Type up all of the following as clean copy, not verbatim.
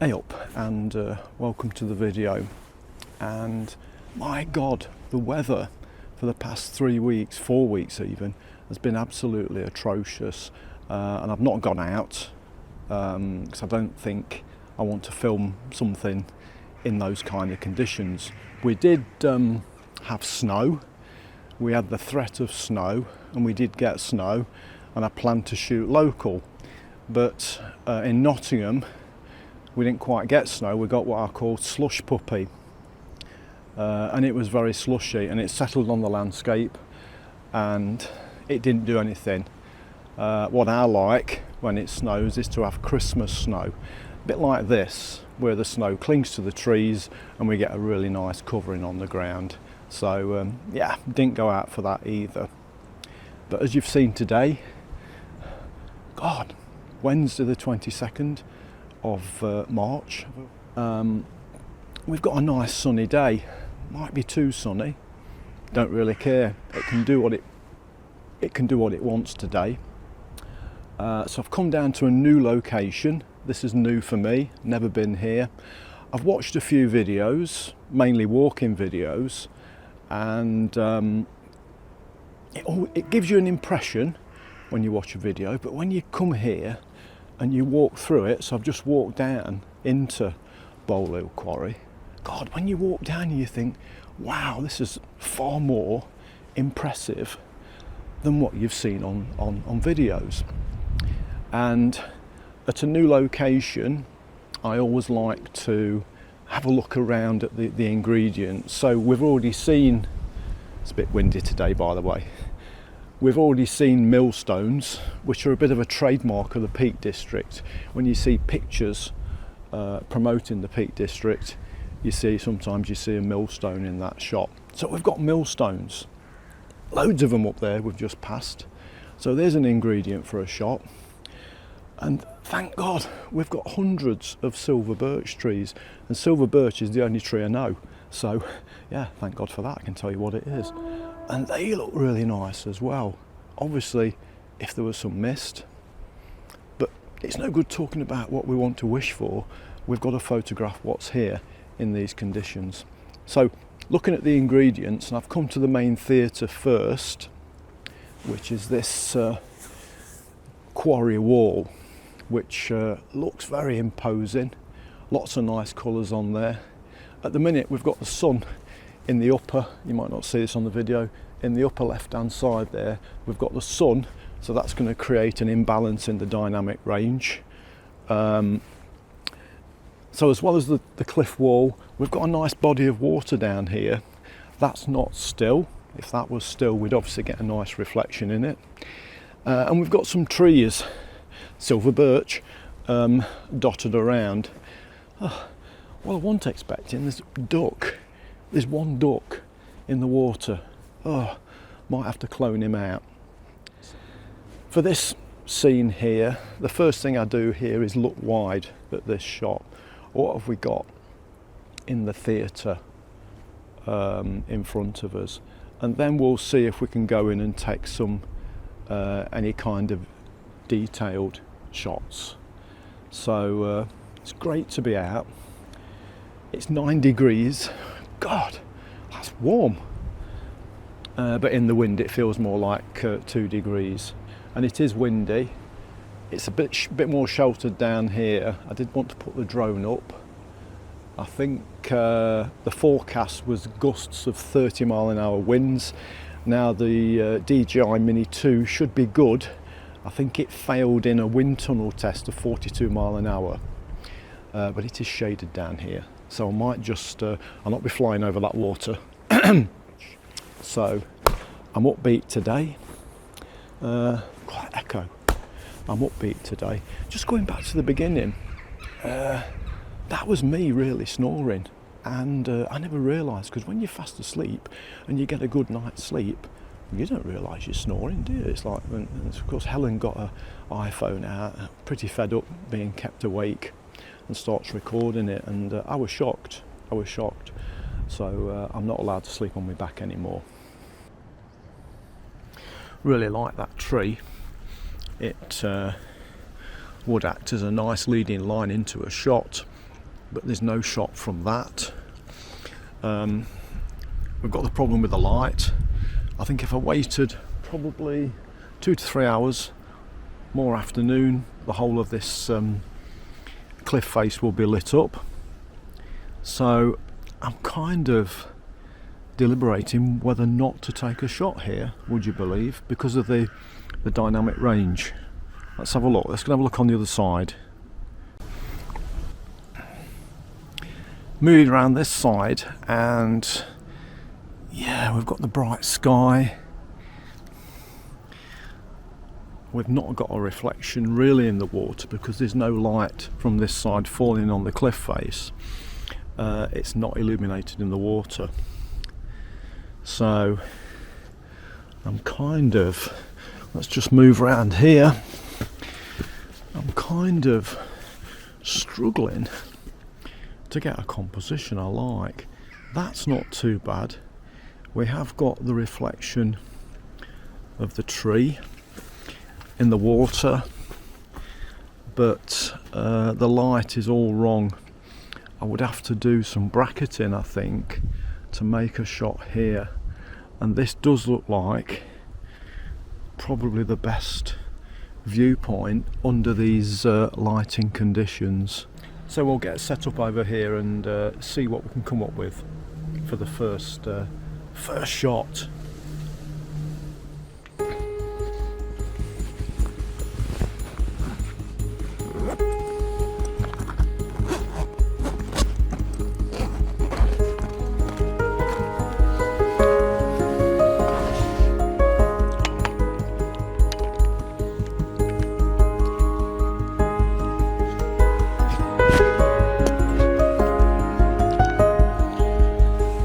Hey up, and welcome to the video. And my God, the weather for the past 3 weeks, 4 weeks even, has been absolutely atrocious. And I've not gone out because I don't think I want to film something in those kind of conditions. We did have snow. We had the threat of snow, and we did get snow, and I planned to shoot local. But in Nottingham, we didn't quite get snow. We got what I call slush puppy, and it was very slushy, and it settled on the landscape, and it didn't do anything. What I like when it snows is to have Christmas snow, a bit like this, where the snow clings to the trees and we get a really nice covering on the ground. So yeah, didn't go out for that either. But as you've seen today, God, Wednesday the 22nd of March, we've got a nice sunny day. Might be too sunny, don't really care. It can do what it wants today. So I've come down to a new location. This is new for me, never been here. I've watched a few videos, mainly walking videos, and it gives you an impression when you watch a video, but when you come here and you walk through it, so I've just walked down into BOLEHILL Quarry. God, when you walk down you think, wow, this is far more impressive than what you've seen on videos. And at a new location, I always like to have a look around at the ingredients. So we've already seen, it's a bit windy today by the way, we've already seen millstones, which are a bit of a trademark of the Peak District. When you see pictures promoting the Peak District, sometimes you see a millstone in that shot. So we've got millstones, loads of them up there we've just passed. So there's an ingredient for a shot. And thank God we've got hundreds of silver birch trees, and silver birch is the only tree I know. So yeah, thank God for that, I can tell you what it is. And they look really nice as well. Obviously, if there was some mist, but it's no good talking about what we want to wish for. We've got to photograph what's here in these conditions. So looking at the ingredients, and I've come to the main theatre first, which is this quarry wall, which looks very imposing. Lots of nice colours on there. At the minute we've got the sun in the upper, you might not see this on the video, in the upper left hand side there we've got the sun, so that's going to create an imbalance in the dynamic range. So as well as the cliff wall, we've got a nice body of water down here. That's not still. If that was still, we'd obviously get a nice reflection in it. And we've got some trees, silver birch, dotted around. Oh, well, I wasn't expecting, there's duck. There's one duck in the water. Oh, might have to clone him out. For this scene here, the first thing I do here is look wide at this shot. What have we got in the theatre in front of us? And then we'll see if we can go in and take some any kind of detailed shots. So it's great to be out. It's 9 degrees. God, that's warm. But in the wind it feels more like 2 degrees. And it is windy. It's a bit more sheltered down here. I did want to put the drone up. I think the forecast was gusts of 30-mile-an-hour winds. Now the DJI Mini 2 should be good. I think it failed in a wind tunnel test of 42 mile an hour. But it is shaded down here. So I might just, I'll not be flying over that water. So I'm upbeat today. Quite echo. I'm upbeat today. Just going back to the beginning, that was me really snoring. And I never realised, because when you're fast asleep and you get a good night's sleep, you don't realise you're snoring, do you? It's like, when, of course, Helen got her iPhone out, pretty fed up being kept awake, and starts recording it, and I was shocked. So I'm not allowed to sleep on my back anymore. Really like that tree. It would act as a nice leading line into a shot. but there's no shot from that. We've got the problem with the light. I think if I waited probably 2 to 3 hours more afternoon, the whole of this cliff face will be lit up. So I'm kind of deliberating whether not to take a shot here, would you believe, because of the dynamic range. Let's have a look. Let's go have a look on the other side. Moving around this side, and yeah, we've got the bright sky. We've not got a reflection really in the water because there's no light from this side falling on the cliff face. It's not illuminated in the water. So I'm kind of, let's just move around here. I'm kind of struggling to get a composition I like. That's not too bad. We have got the reflection of the tree in the water, but the light is all wrong. I would have to do some bracketing, I think, to make a shot here, and this does look like probably the best viewpoint under these lighting conditions. So we'll get set up over here and see what we can come up with for the first shot.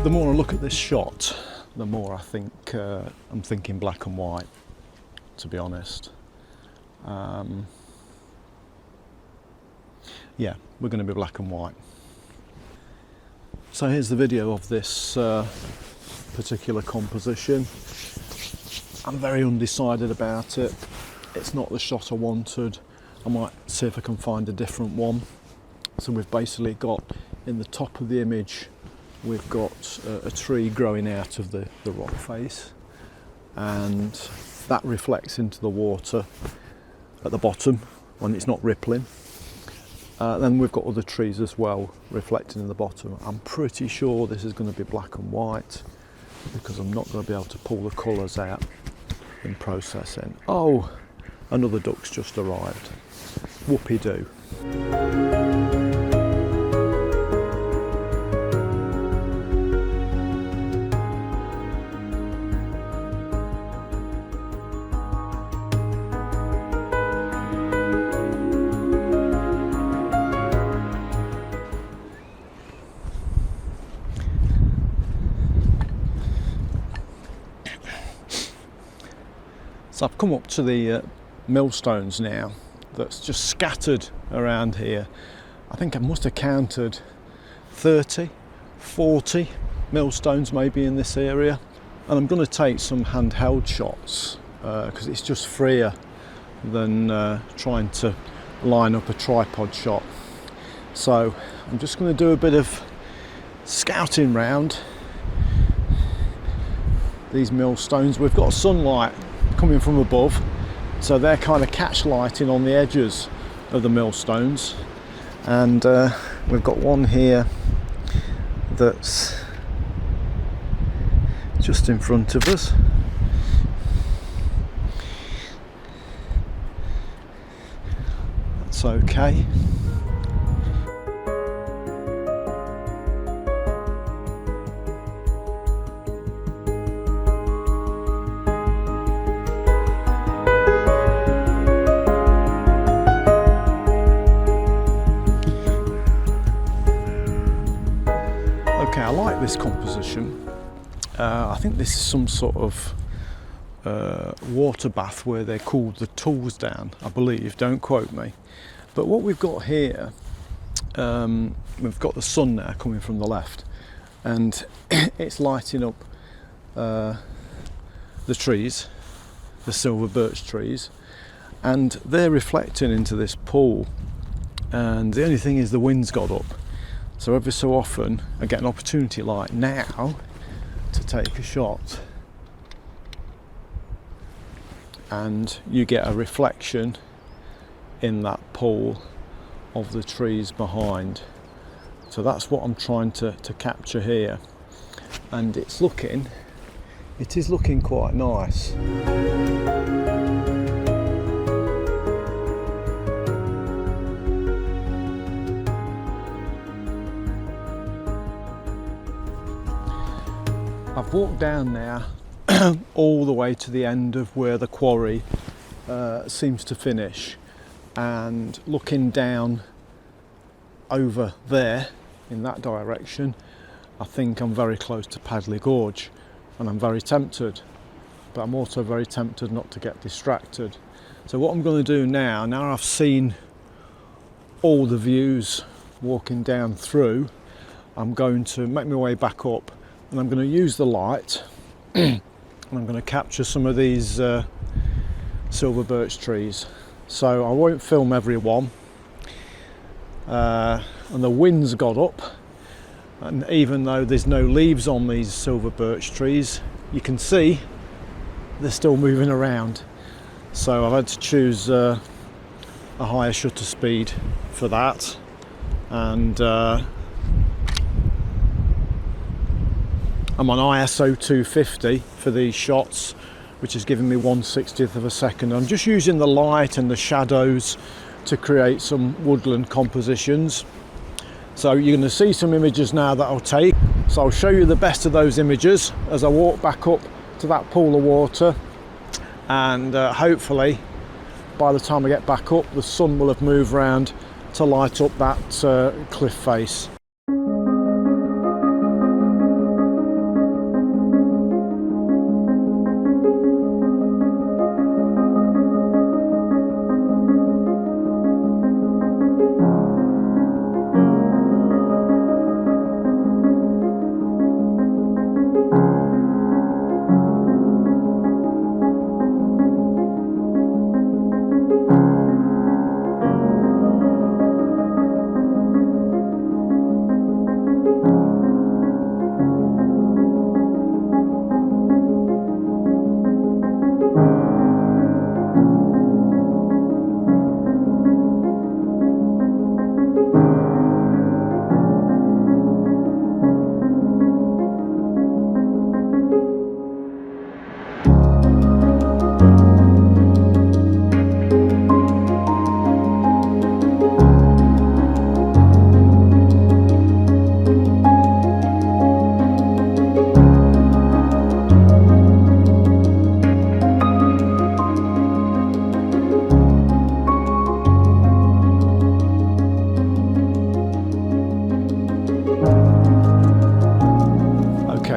The more I look at this shot, the more I think I'm thinking black and white, to be honest. Yeah, we're going to be black and white. So here's the video of this particular composition. I'm very undecided about it. It's not the shot I wanted. I might see if I can find a different one. So we've basically got, in the top of the image, we've got a tree growing out of the rock face, and that reflects into the water at the bottom when it's not rippling. Then we've got other trees as well reflecting in the bottom. I'm pretty sure this is going to be black and white because I'm not going to be able to pull the colours out in processing. Oh, another duck's just arrived. Whoopie-doo. So I've come up to the millstones now that's just scattered around here. I think I must have counted 30, 40 millstones maybe in this area. And I'm going to take some handheld shots because it's just freer than trying to line up a tripod shot. So I'm just going to do a bit of scouting round these millstones. We've got sunlight coming from above, so they're kind of catch lighting on the edges of the millstones, and we've got one here that's just in front of us. That's okay. Okay, I like this composition. I think this is some sort of water bath where they cooled the tools down, I believe, don't quote me. But what we've got here, we've got the sun now coming from the left, and it's lighting up the trees, the silver birch trees, and they're reflecting into this pool. And the only thing is the wind's got up, So every so often I get an opportunity like now to take a shot, and you get a reflection in that pool of the trees behind. So that's what I'm trying to capture here, and it is looking quite nice. I've walked down now all the way to the end of where the quarry seems to finish, and looking down over there in that direction, I think I'm very close to Padley Gorge, and I'm very tempted, but I'm also very tempted not to get distracted. So what I'm going to do now I've seen all the views walking down through, I'm going to make my way back up, and I'm going to use the light and I'm going to capture some of these silver birch trees. So I won't film every one, and the wind's got up, and even though there's no leaves on these silver birch trees, you can see they're still moving around. So I've had to choose a higher shutter speed for that, and I'm on ISO 250 for these shots, which is giving me 1/60th of a second. I'm just using the light and the shadows to create some woodland compositions. So you're going to see some images now that I'll take. So I'll show you the best of those images as I walk back up to that pool of water, and hopefully by the time I get back up the sun will have moved round to light up that cliff face.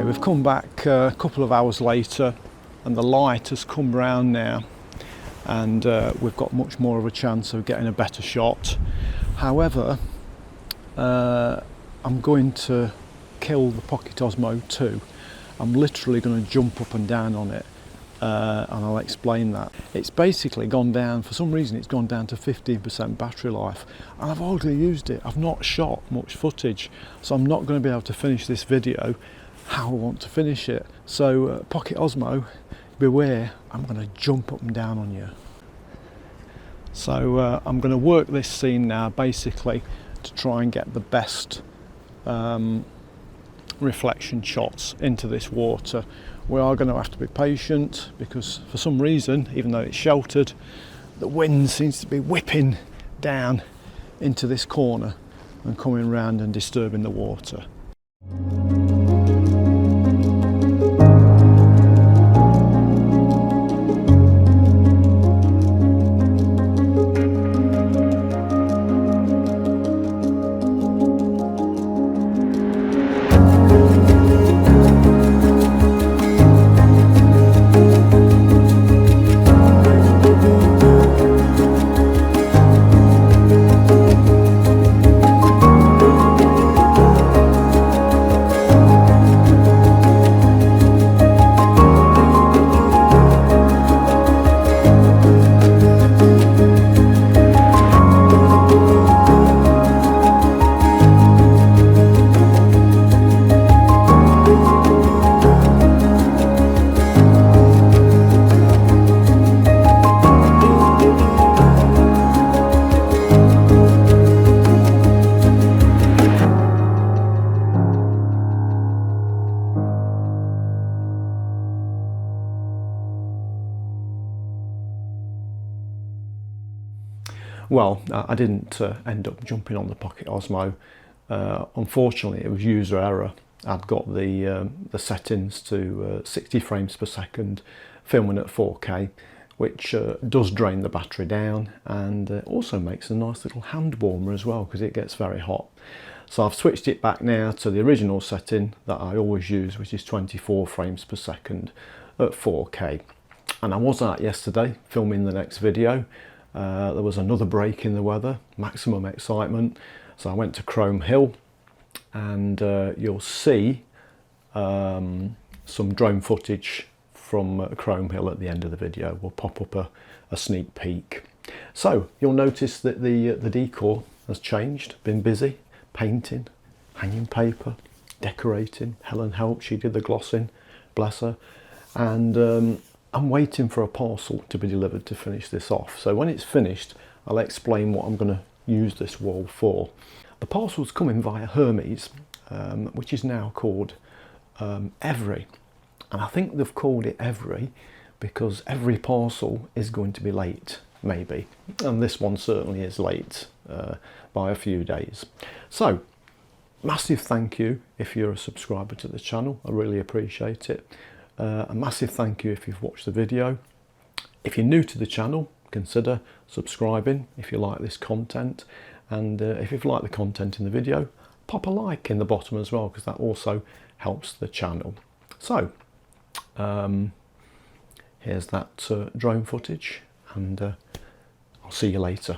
We've come back a couple of hours later, and the light has come round now, and we've got much more of a chance of getting a better shot. However, I'm going to kill the Pocket Osmo 2. I'm literally going to jump up and down on it, and I'll explain that. It's basically gone down, for some reason it's gone down to 15% battery life, and I've hardly used it. I've not shot much footage, so I'm not going to be able to finish this video how I want to finish it. So Pocket Osmo, beware, I'm going to jump up and down on you. So I'm going to work this scene now basically to try and get the best reflection shots into this water. We are going to have to be patient because for some reason, even though it's sheltered, the wind seems to be whipping down into this corner and coming round and disturbing the water. Well, I didn't end up jumping on the Pocket Osmo. Unfortunately, it was user error. I'd got the settings to 60 frames per second, filming at 4K, which does drain the battery down, and also makes a nice little hand warmer as well, because it gets very hot. So I've switched it back now to the original setting that I always use, which is 24 frames per second at 4K. And I was out yesterday filming the next video. There was another break in the weather, maximum excitement. So I went to Crome Hill, and you'll see some drone footage from Crome Hill at the end of the video. We'll pop up a sneak peek. So you'll notice that the decor has changed, been busy, painting, hanging paper, decorating. Helen helped, she did the glossing, bless her. And I'm waiting for a parcel to be delivered to finish this off. So when it's finished, I'll explain what I'm going to use this wall for. The parcel's coming via Hermes, which is now called Every. And I think they've called it Every because every parcel is going to be late, maybe. And this one certainly is late by a few days. So, massive thank you if you're a subscriber to the channel. I really appreciate it. A massive thank you if you've watched the video. If you're new to the channel, consider subscribing if you like this content. And if you've liked the content in the video, pop a like in the bottom as well, because that also helps the channel. So, here's that drone footage, and I'll see you later.